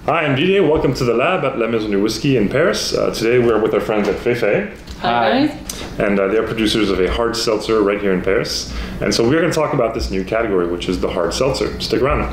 Hi, I'm Didier. Welcome to the lab at La Maison du Whisky in Paris. Today we're with our friends at Feifei. Hi. And they are producers of a hard seltzer right here in Paris. And so we're going to talk about this new category, which is the hard seltzer. Stick around.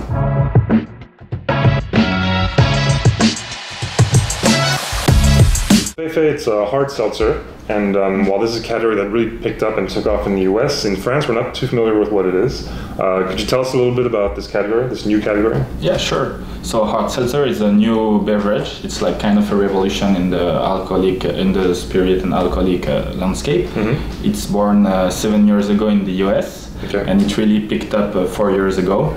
Feifei, it's a hard seltzer. And while this is a category that really picked up and took off in the US, in France we're not too familiar with what it is. Could you tell us a little bit about this category, this new category? Yeah, sure. So hard seltzer is a new beverage. It's like kind of a revolution in the spirit and alcoholic landscape. Mm-hmm. It's born 7 years ago in the US, okay. And it really picked up 4 years ago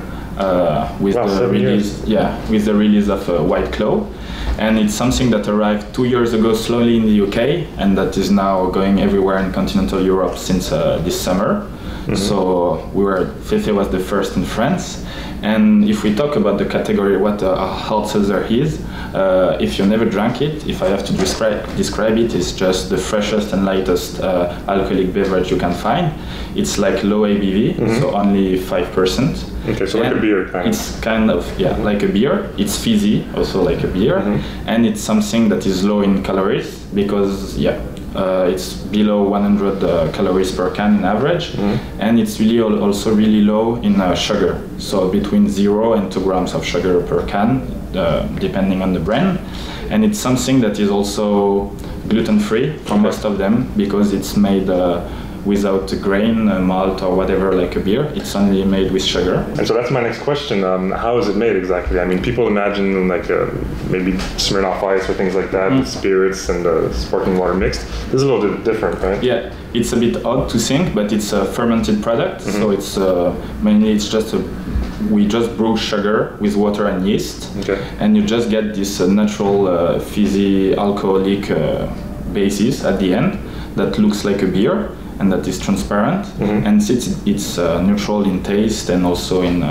with the release of White Claw. And it's something that arrived 2 years ago slowly in the UK, and that is now going everywhere in continental Europe since this summer. Mm-hmm. So Feifei was the first in France. And if we talk about the category, what a hard seltzer is, if you never drank it, if I have to describe it, it's just the freshest and lightest alcoholic beverage you can find. It's like low ABV, mm-hmm. So only 5%. Okay, so like a beer kind of. It's kind of, like a beer. It's fizzy, also like a beer. Mm-hmm. And it's something that is low in calories because, it's below 100 calories per can in average. Mm-hmm. And it's really also really low in sugar. So between 0 and 2 grams of sugar per can, depending on the brand. And it's something that is also gluten-free for most of them because it's made without grain, malt, or whatever, like a beer. It's only made with sugar. And so that's my next question. How is it made exactly? I mean, people imagine like maybe Smirnoff Ice or things like that, with spirits and sparkling water mixed. This is a little bit different, right? Yeah, it's a bit odd to think, but it's a fermented product. Mm-hmm. So it's we just brew sugar with water and yeast. Okay. And you just get this natural fizzy alcoholic basis at the end that looks like a beer and that is transparent. Mm-hmm. And since it's neutral in taste and also in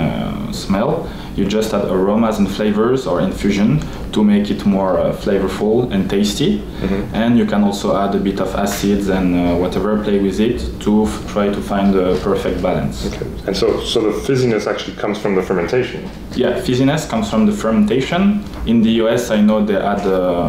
smell, you just add aromas and flavors or infusion to make it more flavorful and tasty. Mm-hmm. And you can also add a bit of acids and whatever, play with it to try to find the perfect balance. Okay. And so the fizziness actually comes from the fermentation? Yeah, fizziness comes from the fermentation. In the US, I know they add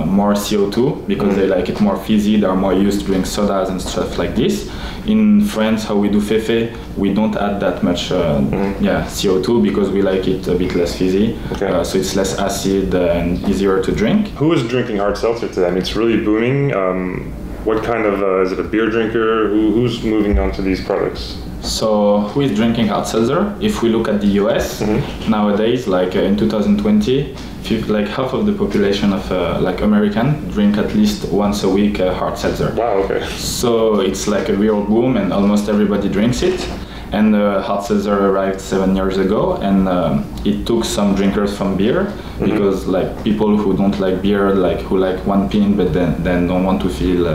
more CO2 because mm-hmm. they like it more fizzy. They are more used to drink sodas and stuff like this. In France, how we do Feifei, we don't add that much CO2 because we like it a bit less fizzy. Okay. So it's less acid and easier to drink. Who is drinking hard seltzer today? I mean, it's really booming. What kind of, is it a beer drinker? Who's moving on to these products? So who is drinking hard seltzer? If we look at the US, mm-hmm. nowadays, like in 2020, like half of the population of like American drink at least once a week hard seltzer. Wow, okay. So it's like a real boom and almost everybody drinks it. And hard seltzer arrived 7 years ago, and it took some drinkers from beer, mm-hmm. because like people who don't like beer, like who like one pint but then don't want to feel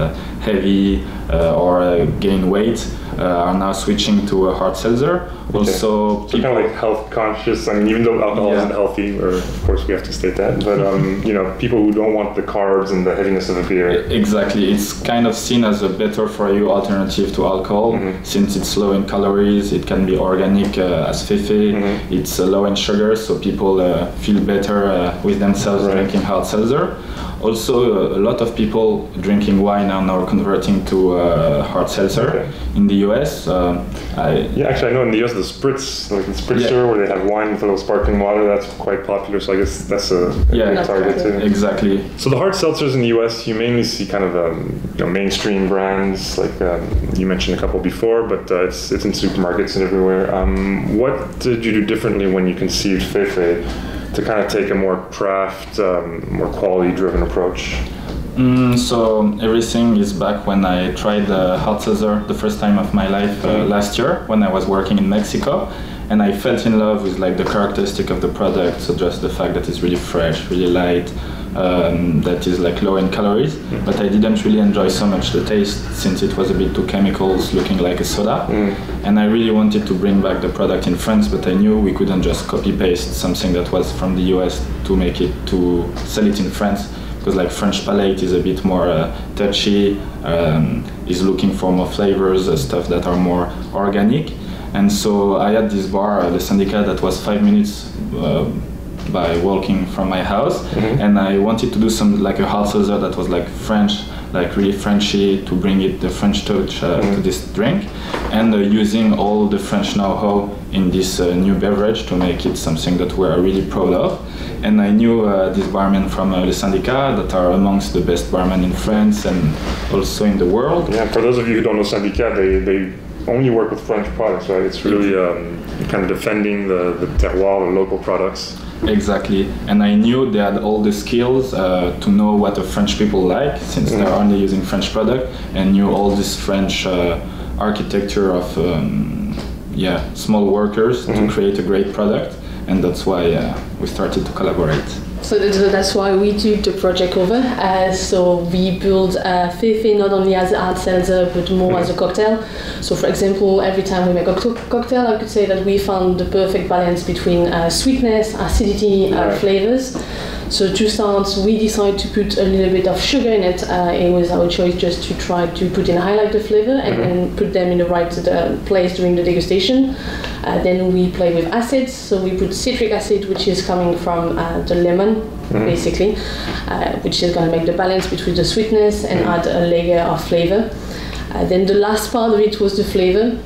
heavy or gain weight, are now switching to a hard seltzer. Okay. Also, so kind of like health conscious. I mean, even though alcohol isn't healthy, or of course we have to state that, but people who don't want the carbs and the heaviness of a beer. Exactly, it's kind of seen as a better for you alternative to alcohol, mm-hmm. since it's low in calories. It can be organic as Feifei. Mm-hmm. It's low in sugar, so people feel better with themselves drinking hard seltzer. Also, a lot of people drinking wine are now converting to hard seltzer. Okay. In the US, actually, I know in the US the spritz, like the spritzer, where they have wine with a little sparkling water, that's quite popular. So I guess that's a big target too. Exactly. So the hard seltzers in the US, you mainly see kind of mainstream brands, like you mentioned a couple before, but it's in supermarkets and everywhere. What did you do differently when you conceived Feifei to kind of take a more craft, more quality-driven approach? So everything is back when I tried hard seltzer the first time of my life last year when I was working in Mexico, and I fell in love with like the characteristic of the product. So just the fact that it's really fresh, really light, that is like low in calories, but I didn't really enjoy so much the taste since it was a bit too chemicals, looking like a soda. And I really wanted to bring back the product in France, but I knew we couldn't just copy paste something that was from the US to sell it in France, because like French palate is a bit more touchy, is looking for more flavors, stuff that are more organic. And so I had this bar, Le Syndicat, that was 5 minutes by walking from my house, and I wanted to do some like a hard seltzer that was like French, like really Frenchy, to bring it the French touch to this drink, and using all the French know-how in this new beverage to make it something that we're really proud of. And I knew these barmen from Le Syndicat that are amongst the best barmen in France and also in the world. Yeah, for those of you who don't know Syndicat, they only work with French products, right? It's really kind of defending the terroir, the local products. Exactly, and I knew they had all the skills to know what the French people like, since they're only using French product, and knew all this French architecture of small workers to create a great product, and that's why we started to collaborate. So that's why we took the project over. So we built Fefe not only as a hard seltzer, but more as a cocktail. So for example, every time we make a cocktail, I could say that we found the perfect balance between sweetness, acidity, flavors. So to start, we decided to put a little bit of sugar in it. It was our choice just to try to put in highlight the flavor and put them in the right place during the degustation. Then we play with acids. So we put citric acid, which is coming from the lemon, basically, which is going to make the balance between the sweetness and add a layer of flavor. Then the last part of it was the flavor.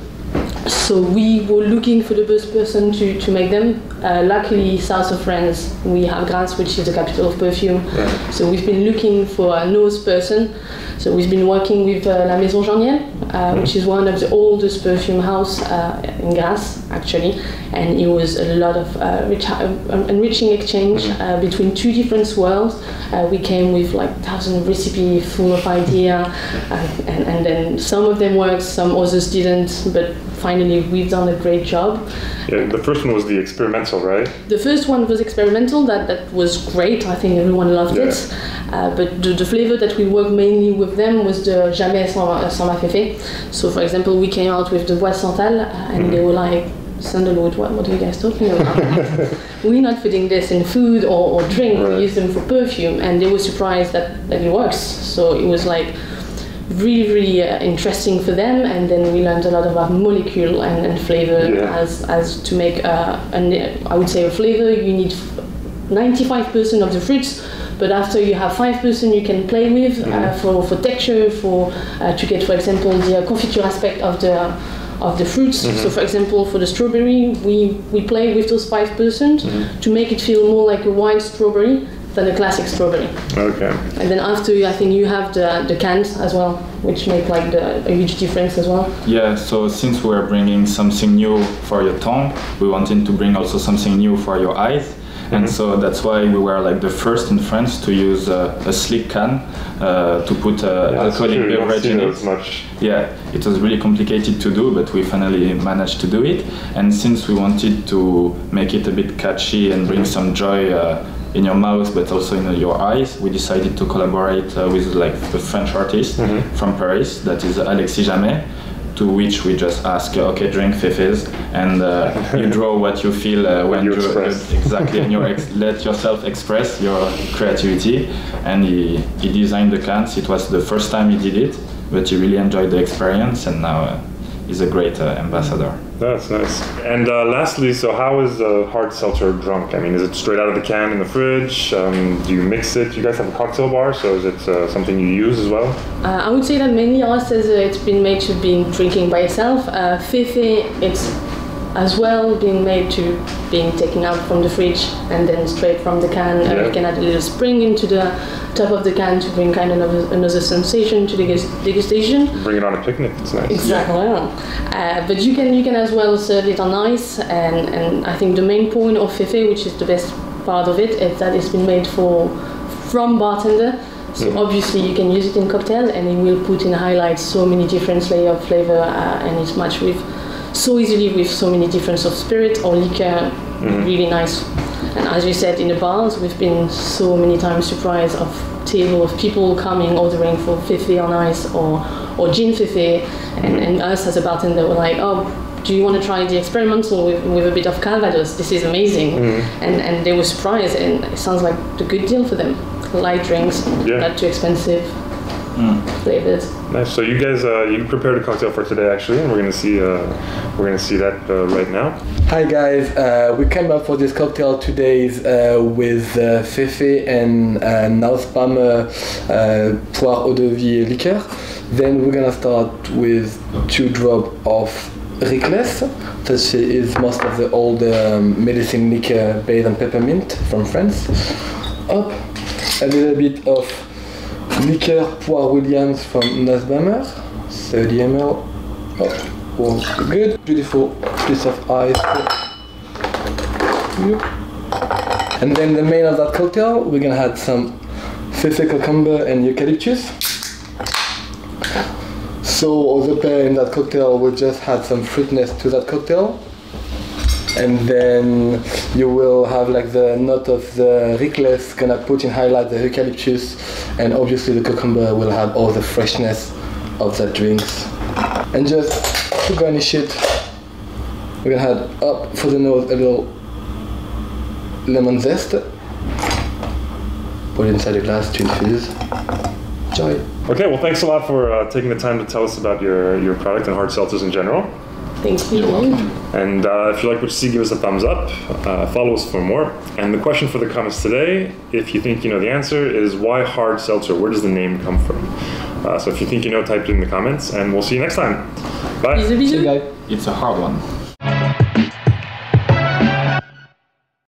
So we were looking for the best person to make them. Luckily, south of France, we have Grasse, which is the capital of perfume. Yeah. So we've been looking for a nose person. So we've been working with La Maison Jeaniel, which is one of the oldest perfume house in Grasse, actually. And it was a lot of enriching exchange between two different worlds. We came with like 1,000 recipes full of idea, and then some of them worked, some others didn't, but finally we've done a great job. Yeah, the first one was the experimental, right? The first one was experimental, that was great, I think everyone loved it. But the flavor that we worked mainly with them was the Jamais sans ma Fefe. So for example, we came out with the Bois Santal, and they were like, sandalwood, what are you guys talking about? We're not putting this in food or drink, we use them for perfume, and they were surprised that it works. So it was like really interesting for them, and then we learned a lot about molecule and flavor as to make I would say a flavor you need 95% of the fruits, but after you have 5% you can play with for texture, to get, for example, the confiture aspect of the fruits. So for example, for the strawberry, we play with those 5% to make it feel more like a white strawberry than a classic strawberry. Okay. And then after, I think you have the cans as well, which make like a huge difference as well. Yeah, so since we're bringing something new for your tongue, we wanted to bring also something new for your eyes. And so that's why we were like the first in France to use a sleek can to put alcoholic beverage in it. Yeah, it was really complicated to do, but we finally managed to do it. And since we wanted to make it a bit catchy and bring some joy in your mouth, but also in your eyes, we decided to collaborate with like a French artist from Paris, that is Alexis Jamais, to which we just ask, okay, drink Fefes, and you draw what you feel when you express. Exactly, and you let yourself express your creativity. And he designed the cans. It was the first time he did it, but he really enjoyed the experience, and now he's a great ambassador. That's nice. And lastly, so how is hard seltzer drunk? I mean, is it straight out of the can in the fridge? Do you mix it? You guys have a cocktail bar, so is it something you use as well? I would say that mainly hard seltzer, it's been made to being drinking by itself. Fefe, it's as well being made to being taken out from the fridge and then straight from the can. You can add a little spring into the top of the can to bring kind of another sensation to the degustation. Bring it on a picnic, it's nice. Exactly. But you can as well serve it on ice, and I think the main point of Fefe, which is the best part of it, is that it's been made from bartender. So obviously you can use it in cocktail, and it will put in highlights so many different layers of flavor, and it's matched with so easily with so many different of spirit or liquor. Really nice. And as you said, in the bars, we've been so many times surprised of table of people coming ordering for Fefe on ice or gin Fefe, and us as a bartender were like, oh, do you want to try the experimental with a bit of Calvados? This is amazing. And they were surprised, and it sounds like a good deal for them. Light drinks, not too expensive. flavored. Nice. So you guys, you prepared a cocktail for today actually, and we're gonna see that right now. Hi guys, we came up for this cocktail today with Fefe and Nussbaumer Poire Eau de Vie liqueur. Then we're gonna start with 2 drops of Rickless. That is most of the old medicine liquor based on peppermint from France. Up a little bit of liqueur Poire Williams from Nussbaumer, 30 ml. Up. Oh, good, beautiful piece of ice. And then the main of that cocktail, we're gonna add some Fefe cucumber and eucalyptus. So the pair in that cocktail will just add some fruitness to that cocktail. And then you will have like the note of the Rickless gonna put in highlight the eucalyptus, and obviously the cucumber will have all the freshness of the drinks. And just to garnish it, we're gonna add up for the nose a little lemon zest. Put it inside a glass to infuse. Enjoy. Okay, well, thanks a lot for taking the time to tell us about your product and hard seltzers in general. Thank you. And if you like what you see, give us a thumbs up. Follow us for more. And the question for the comments today, if you think you know the answer, is why hard seltzer? Where does the name come from? So if you think you know, type it in the comments, and we'll see you next time. Bye. Bisous, bisous. See you guys. It's a hard one.